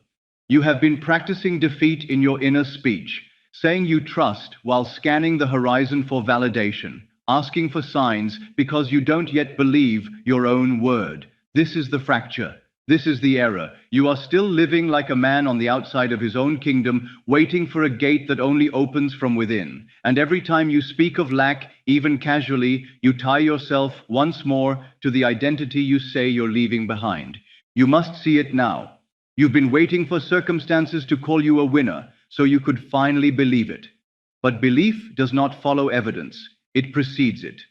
B: You have been practicing defeat in your inner speech, saying you trust while scanning the horizon for validation, asking for signs because you don't yet believe your own word. This is the fracture. This is the error. You are still living like a man on the outside of his own kingdom, waiting for a gate that only opens from within. And every time you speak of lack, even casually, you tie yourself once more to the identity you say you're leaving behind. You must see it now. You've been waiting for circumstances to call you a winner, so you could finally believe it. But belief does not follow evidence. It precedes it.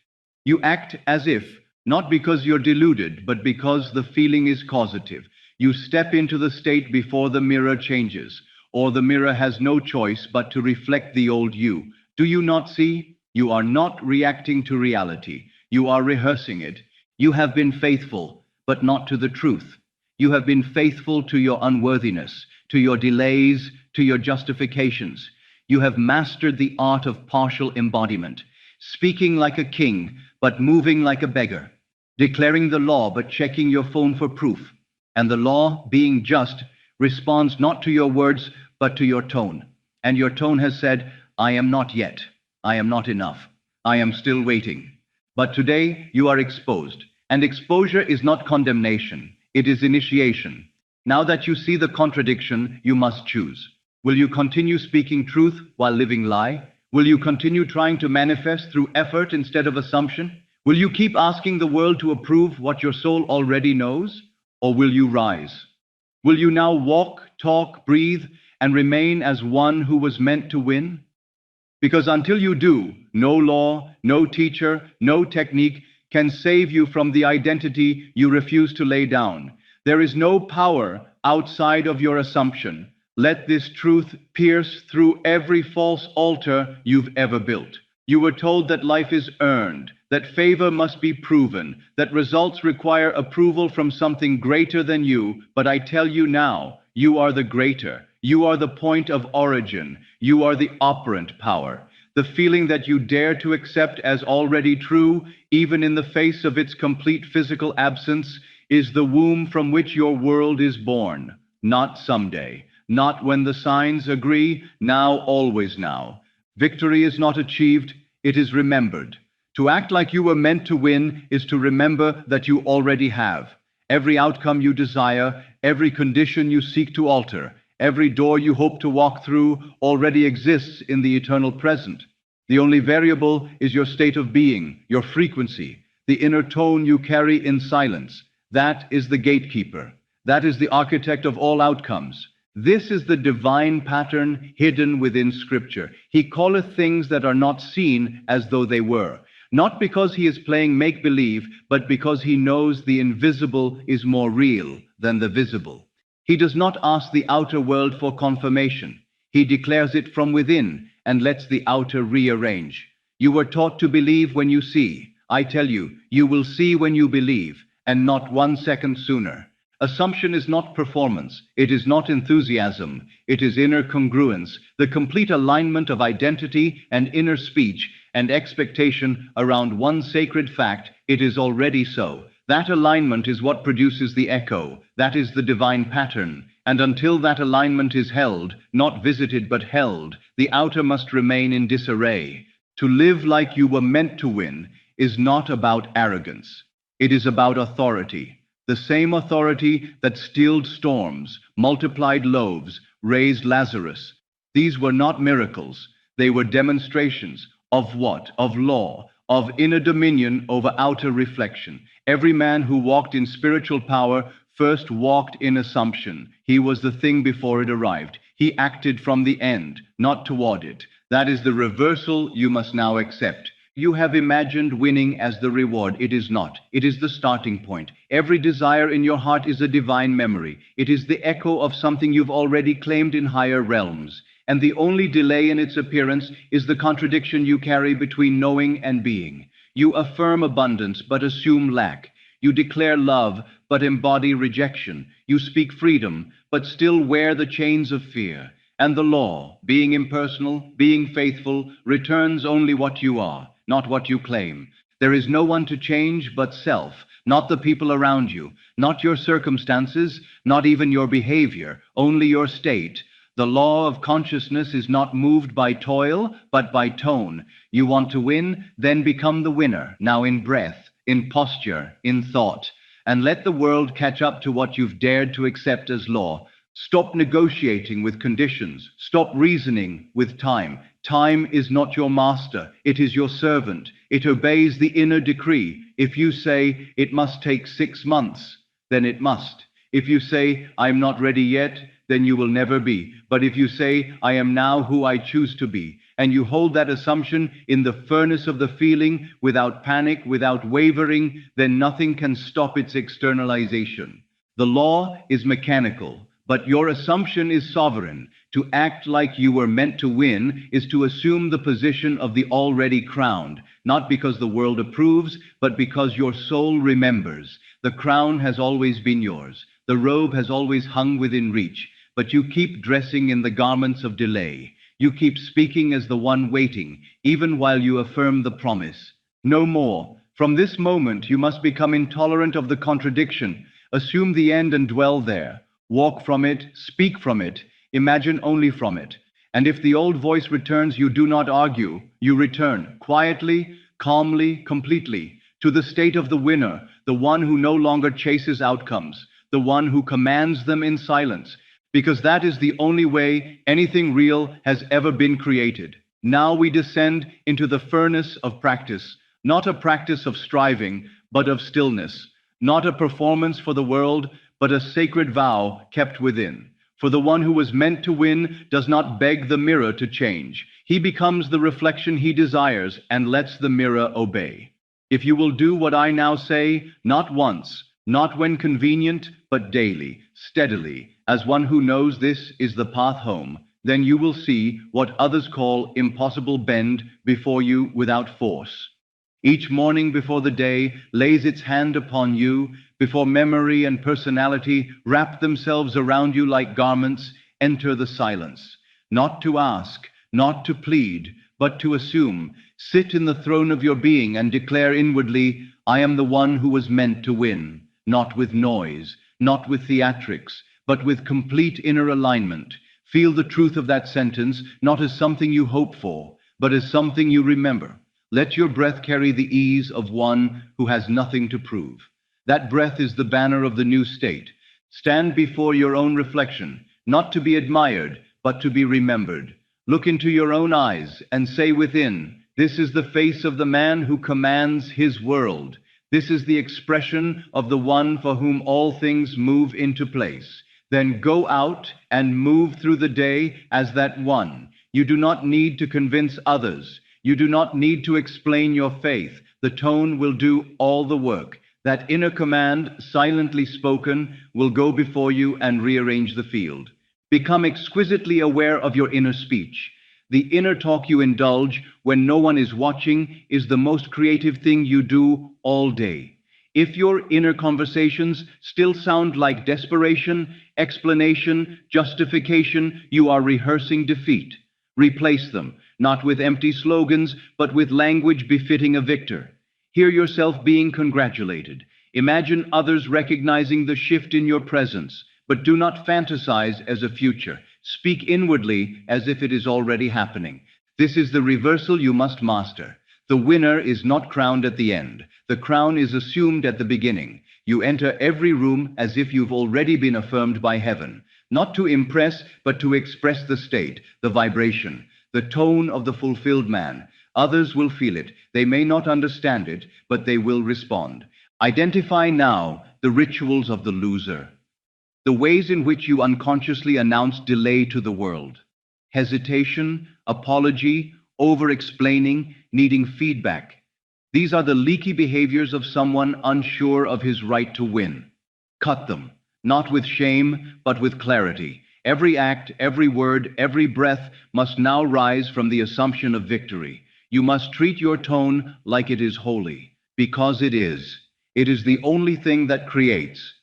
B: You act as if, not because you're deluded, but because the feeling is causative. You step into the state before the mirror changes, or the mirror has no choice but to reflect the old you. Do you not see? You are not reacting to reality. You are rehearsing it. You have been faithful, but not to the truth. You have been faithful to your unworthiness, to your delays, to your justifications. You have mastered the art of partial embodiment, speaking like a king, but moving like a beggar, declaring the law, but checking your phone for proof. And the law, being just, responds not to your words, but to your tone. And your tone has said, I am not yet. I am not enough. I am still waiting. But today you are exposed. And exposure is not condemnation. It is initiation. Now that you see the contradiction, you must choose. Will you continue speaking truth while living lie? Will you continue trying to manifest through effort instead of assumption? Will you keep asking the world to approve what your soul already knows? Or will you rise? Will you now walk, talk, breathe, and remain as one who was meant to win? Because until you do, no law, no teacher, no technique can save you from the identity you refuse to lay down. There is no power outside of your assumption. Let this truth pierce through every false altar you've ever built. You were told that life is earned, that favor must be proven, that results require approval from something greater than you, but I tell you now, you are the greater. You are the point of origin. You are the operant power. The feeling that you dare to accept as already true, even in the face of its complete physical absence, is the womb from which your world is born. Not someday, not when the signs agree, now, always now. Victory is not achieved, it is remembered. To act like you were meant to win is to remember that you already have. Every outcome you desire, every condition you seek to alter, every door you hope to walk through already exists in the eternal present. The only variable is your state of being, your frequency, the inner tone you carry in silence. That is the gatekeeper. That is the architect of all outcomes. This is the divine pattern hidden within Scripture. He calleth things that are not seen as though they were. Not because he is playing make-believe, but because he knows the invisible is more real than the visible. He does not ask the outer world for confirmation. He declares it from within and lets the outer rearrange. You were taught to believe when you see. I tell you, you will see when you believe, and not 1 second sooner. Assumption is not performance. It is not enthusiasm. It is inner congruence, the complete alignment of identity and inner speech and expectation around one sacred fact: it is already so. That alignment is what produces the echo. That is the divine pattern. And until that alignment is held, not visited but held, the outer must remain in disarray. To live like you were meant to win is not about arrogance. It is about authority. The same authority that stilled storms, multiplied loaves, raised Lazarus. These were not miracles. They were demonstrations. Of what? Of law, of inner dominion over outer reflection. Every man who walked in spiritual power first walked in assumption. He was the thing before it arrived. He acted from the end, not toward it. That is the reversal you must now accept. You have imagined winning as the reward. It is not. It is the starting point. Every desire in your heart is a divine memory. It is the echo of something you've already claimed in higher realms. And the only delay in its appearance is the contradiction you carry between knowing and being. You affirm abundance but assume lack. You declare love but embody rejection. You speak freedom but still wear the chains of fear. And the law, being impersonal, being faithful, returns only what you are, not what you claim. There is no one to change but self, not the people around you, not your circumstances, not even your behavior, only your state. The law of consciousness is not moved by toil, but by tone. You want to win? Then become the winner, now in breath, in posture, in thought. And let the world catch up to what you've dared to accept as law. Stop negotiating with conditions. Stop reasoning with time. Time is not your master. It is your servant. It obeys the inner decree. If you say it must take 6 months, then it must. If you say I'm not ready yet, then you will never be. But if you say, I am now who I choose to be, and you hold that assumption in the furnace of the feeling, without panic, without wavering, then nothing can stop its externalization. The law is mechanical, but your assumption is sovereign. To act like you were meant to win is to assume the position of the already crowned, not because the world approves, but because your soul remembers. The crown has always been yours. The robe has always hung within reach. But you keep dressing in the garments of delay. You keep speaking as the one waiting, even while you affirm the promise. No more. From this moment, you must become intolerant of the contradiction. Assume the end and dwell there. Walk from it, speak from it, imagine only from it. And if the old voice returns, you do not argue. You return, quietly, calmly, completely, to the state of the winner, the one who no longer chases outcomes, the one who commands them in silence. Because that is the only way anything real has ever been created. Now we descend into the furnace of practice, not a practice of striving, but of stillness, not a performance for the world, but a sacred vow kept within. For the one who was meant to win does not beg the mirror to change. He becomes the reflection he desires and lets the mirror obey. If you will do what I now say, not once, not when convenient, but daily, steadily, as one who knows this is the path home, then you will see what others call impossible bend before you without force. Each morning before the day lays its hand upon you, before memory and personality wrap themselves around you like garments, enter the silence. Not to ask, not to plead, but to assume. Sit in the throne of your being and declare inwardly, I am the one who was meant to win, not with noise, not with theatrics, but with complete inner alignment. Feel the truth of that sentence, not as something you hope for, but as something you remember. Let your breath carry the ease of one who has nothing to prove. That breath is the banner of the new state. Stand before your own reflection, not to be admired, but to be remembered. Look into your own eyes and say within, this is the face of the man who commands his world. This is the expression of the one for whom all things move into place. Then go out and move through the day as that one. You do not need to convince others. You do not need to explain your faith. The tone will do all the work. That inner command, silently spoken, will go before you and rearrange the field. Become exquisitely aware of your inner speech. The inner talk you indulge when no one is watching is the most creative thing you do all day. If your inner conversations still sound like desperation, explanation, justification, you are rehearsing defeat. Replace them, not with empty slogans, but with language befitting a victor. Hear yourself being congratulated. Imagine others recognizing the shift in your presence, but do not fantasize as a future. Speak inwardly as if it is already happening. This is the reversal you must master. The winner is not crowned at the end. The crown is assumed at the beginning. You enter every room as if you've already been affirmed by heaven, not to impress, but to express the state, the vibration, the tone of the fulfilled man. Others will feel it. They may not understand it, but they will respond. Identify now the rituals of the loser, the ways in which you unconsciously announce delay to the world. Hesitation, apology, over-explaining, needing feedback. These are the leaky behaviors of someone unsure of his right to win. Cut them, not with shame, but with clarity. Every act, every word, every breath must now rise from the assumption of victory. You must treat your tone like it is holy, because it is. It is the only thing that creates.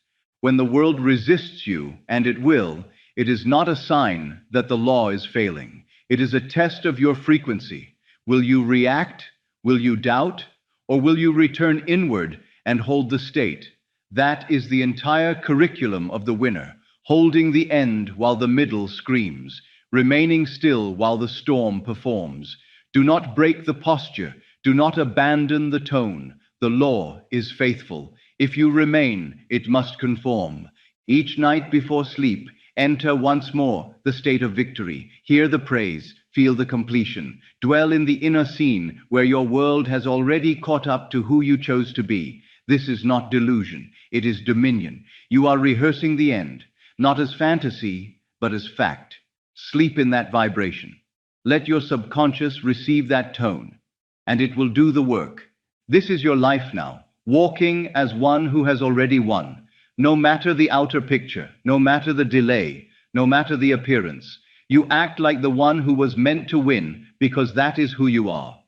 B: When the world resists you, and it will, it is not a sign that the law is failing. It is a test of your frequency. Will you react? Will you doubt? Or will you return inward and hold the state? That is the entire curriculum of the winner, holding the end while the middle screams, remaining still while the storm performs. Do not break the posture. Do not abandon the tone. The law is faithful. If you remain, it must conform. Each night before sleep, enter once more the state of victory. Hear the praise, feel the completion. Dwell in the inner scene where your world has already caught up to who you chose to be. This is not delusion, it is dominion. You are rehearsing the end, not as fantasy, but as fact. Sleep in that vibration. Let your subconscious receive that tone, and it will do the work. This is your life now, walking as one who has already won. No matter the outer picture, no matter the delay, no matter the appearance, you act like the one who was meant to win because that is who you are.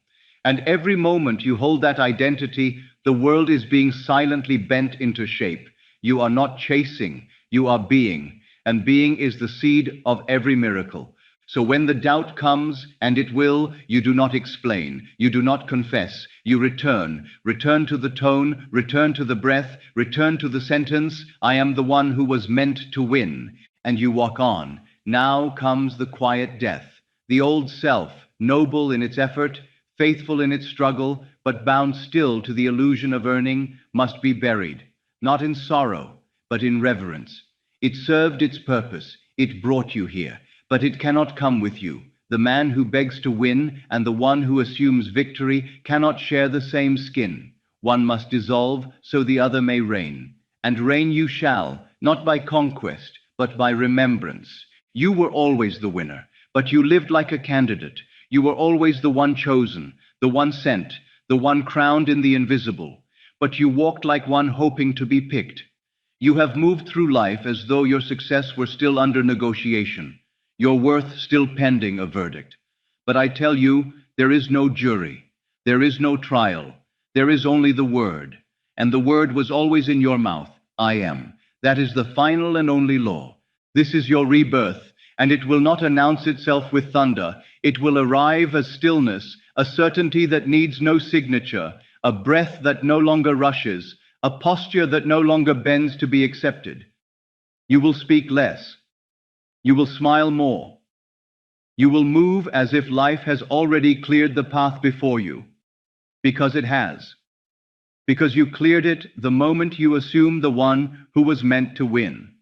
B: And every moment you hold that identity, the world is being silently bent into shape. You are not chasing, you are being, and being is the seed of every miracle. So when the doubt comes, and it will, you do not explain, you do not confess, you return to the tone, return to the breath, return to the sentence, I am the one who was meant to win, and you walk on. Now comes the quiet death. The old self, noble in its effort, faithful in its struggle, but bound still to the illusion of earning, must be buried, not in sorrow, but in reverence. It served its purpose, it brought you here, but it cannot come with you. The man who begs to win and the one who assumes victory cannot share the same skin. One must dissolve so the other may reign. And reign you shall, not by conquest, but by remembrance. You were always the winner, but you lived like a candidate. You were always the one chosen, the one sent, the one crowned in the invisible. But you walked like one hoping to be picked. You have moved through life as though your success were still under negotiation, your worth still pending a verdict. But I tell you, there is no jury, there is no trial. There is only the Word, and the Word was always in your mouth, I am. That is the final and only law. This is your rebirth, and it will not announce itself with thunder. It will arrive as stillness, a certainty that needs no signature, a breath that no longer rushes, a posture that no longer bends to be accepted. You will speak less. You will smile more. You will move as if life has already cleared the path before you. Because it has. Because you cleared it the moment you assumed the one who was meant to win.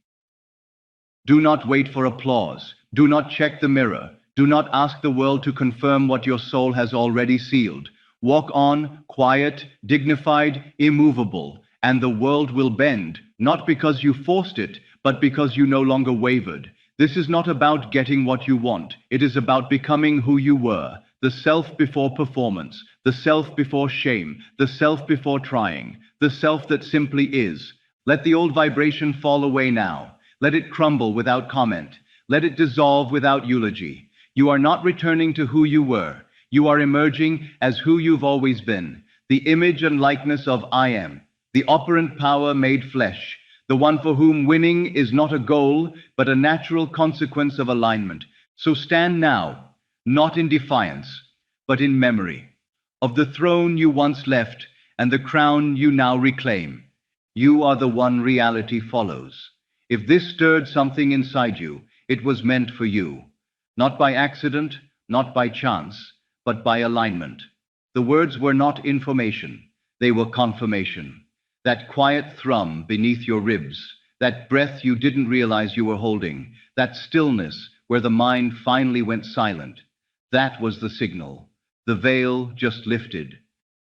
B: Do not wait for applause. Do not check the mirror. Do not ask the world to confirm what your soul has already sealed. Walk on, quiet, dignified, immovable, and the world will bend, not because you forced it, but because you no longer wavered. This is not about getting what you want. It is about becoming who you were, the self before performance, the self before shame, the self before trying, the self that simply is. Let the old vibration fall away now. Let it crumble without comment. Let it dissolve without eulogy. You are not returning to who you were. You are emerging as who you've always been, the image and likeness of I am, the operant power made flesh, the one for whom winning is not a goal, but a natural consequence of alignment. So stand now, not in defiance, but in memory, of the throne you once left and the crown you now reclaim. You are the one reality follows. If this stirred something inside you, it was meant for you, not by accident, not by chance, but by alignment. The words were not information, they were confirmation. That quiet thrum beneath your ribs, that breath you didn't realize you were holding, that stillness where the mind finally went silent, that was the signal. The veil just lifted.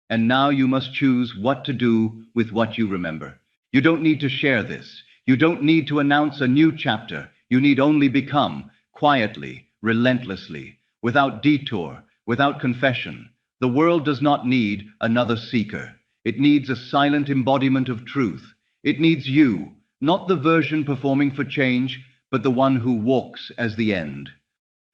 B: And now you must choose what to do with what you remember. You don't need to share this. You don't need to announce a new chapter. You need only become, quietly, relentlessly, without detour, without confession. The world does not need another seeker. It needs a silent embodiment of truth. It needs you, not the version performing for change, but the one who walks as the end.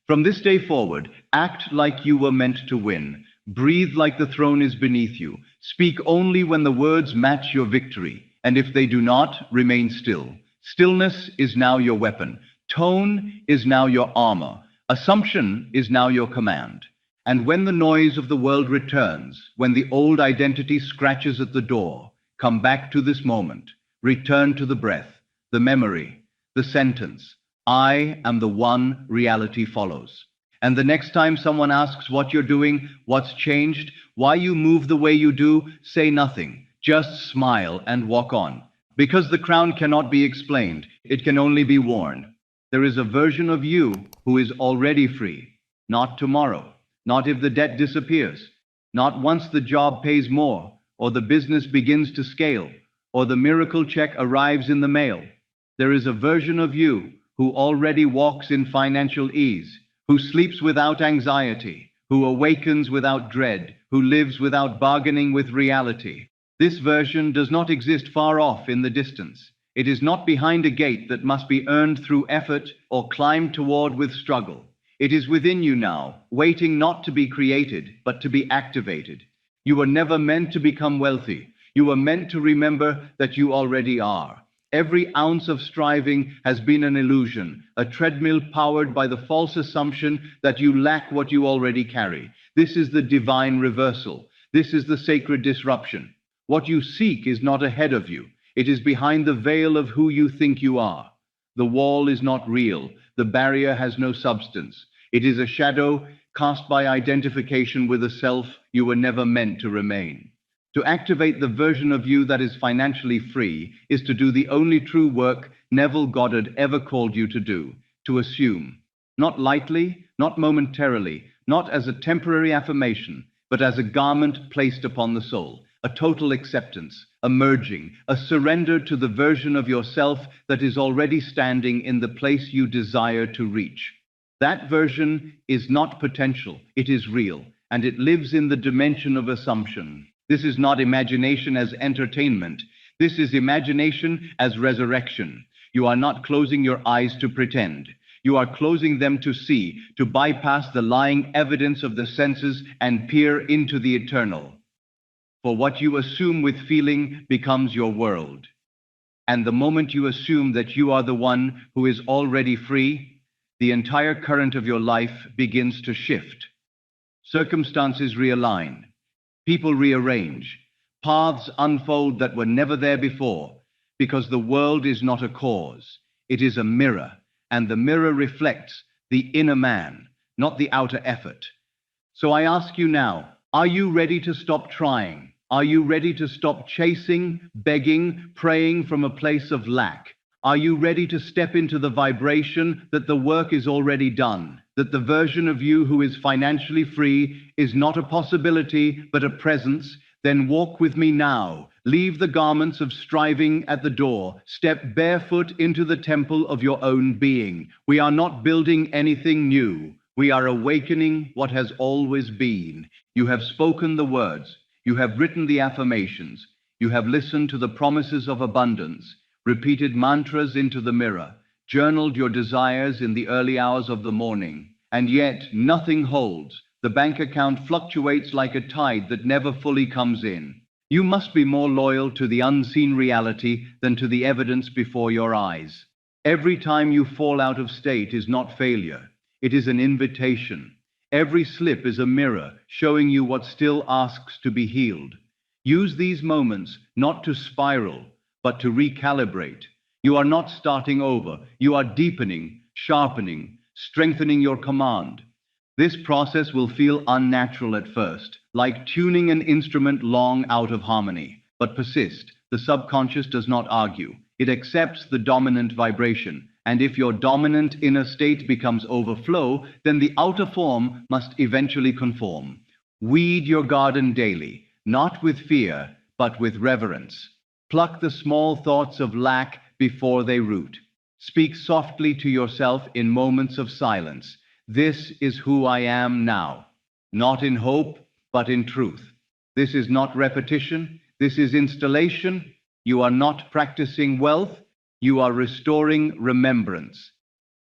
B: From this day forward, act like you were meant to win. Breathe like the throne is beneath you. Speak only when the words match your victory. And if they do not, remain still. Stillness is now your weapon. Tone is now your armor. Assumption is now your command. And when the noise of the world returns, when the old identity scratches at the door, come back to this moment. Return to the breath, the memory, the sentence. I am the one reality follows. And the next time someone asks what you're doing, what's changed, why you move the way you do, say nothing. Just smile and walk on. Because the crown cannot be explained, it can only be worn. There is a version of you who is already free. Not tomorrow. Not if the debt disappears. Not once the job pays more, or the business begins to scale, or the miracle check arrives in the mail. There is a version of you who already walks in financial ease, who sleeps without anxiety, who awakens without dread, who lives without bargaining with reality. This version does not exist far off in the distance. It is not behind a gate that must be earned through effort or climbed toward with struggle. It is within you now, waiting not to be created, but to be activated. You were never meant to become wealthy. You were meant to remember that you already are. Every ounce of striving has been an illusion, a treadmill powered by the false assumption that you lack what you already carry. This is the divine reversal. This is the sacred disruption. What you seek is not ahead of you. It is behind the veil of who you think you are. The wall is not real. The barrier has no substance. It is a shadow cast by identification with a self you were never meant to remain. To activate the version of you that is financially free is to do the only true work Neville Goddard ever called you to do, to assume. Not lightly, not momentarily, not as a temporary affirmation, but as a garment placed upon the soul. A total acceptance, a merging, a surrender to the version of yourself that is already standing in the place you desire to reach. That version is not potential, it is real, and it lives in the dimension of assumption. This is not imagination as entertainment. This is imagination as resurrection. You are not closing your eyes to pretend. You are closing them to see, to bypass the lying evidence of the senses and peer into the eternal. For what you assume with feeling becomes your world. And the moment you assume that you are the one who is already free, the entire current of your life begins to shift. Circumstances realign, people rearrange, paths unfold that were never there before, because the world is not a cause, it is a mirror, and the mirror reflects the inner man, not the outer effort. So I ask you now, are you ready to stop trying? Are you ready to stop chasing, begging, praying from a place of lack? Are you ready to step into the vibration that the work is already done, that the version of you who is financially free is not a possibility but a presence? Then walk with me now. Leave the garments of striving at the door. Step barefoot into the temple of your own being. We are not building anything new. We are awakening what has always been. You have spoken the words. You have written the affirmations. You have listened to the promises of abundance, repeated mantras into the mirror, journaled your desires in the early hours of the morning, and yet nothing holds. The bank account fluctuates like a tide that never fully comes in. You must be more loyal to the unseen reality than to the evidence before your eyes. Every time you fall out of state is not failure. It is an invitation. Every slip is a mirror showing you what still asks to be healed. Use these moments not to spiral, but to recalibrate. You are not starting over. You are deepening, sharpening, strengthening your command. This process will feel unnatural at first, like tuning an instrument long out of harmony. But persist. The subconscious does not argue. It accepts the dominant vibration. And if your dominant inner state becomes overflow, then the outer form must eventually conform. Weed your garden daily, not with fear, but with reverence. Pluck the small thoughts of lack before they root. Speak softly to yourself in moments of silence. This is who I am now, not in hope, but in truth. This is not repetition, this is installation. You are not practicing wealth, you are restoring remembrance.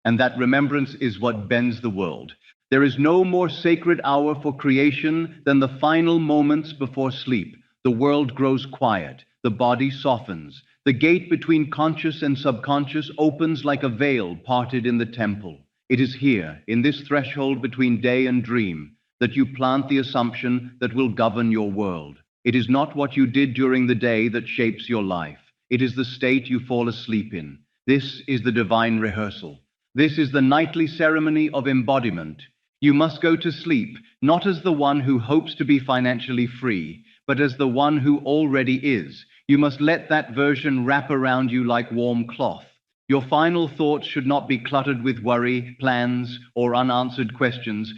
B: And that remembrance is what bends the world. There is no more sacred hour for creation than the final moments before sleep. The world grows quiet, the body softens. The gate between conscious and subconscious opens like a veil parted in the temple. It is here, in this threshold between day and dream, that you plant the assumption that will govern your world. It is not what you did during the day that shapes your life. It is the state you fall asleep in. This is the divine rehearsal. This is the nightly ceremony of embodiment. You must go to sleep, not as the one who hopes to be financially free, but as the one who already is. You must let that version wrap around you like warm cloth. Your final thoughts should not be cluttered with worry, plans, or unanswered questions.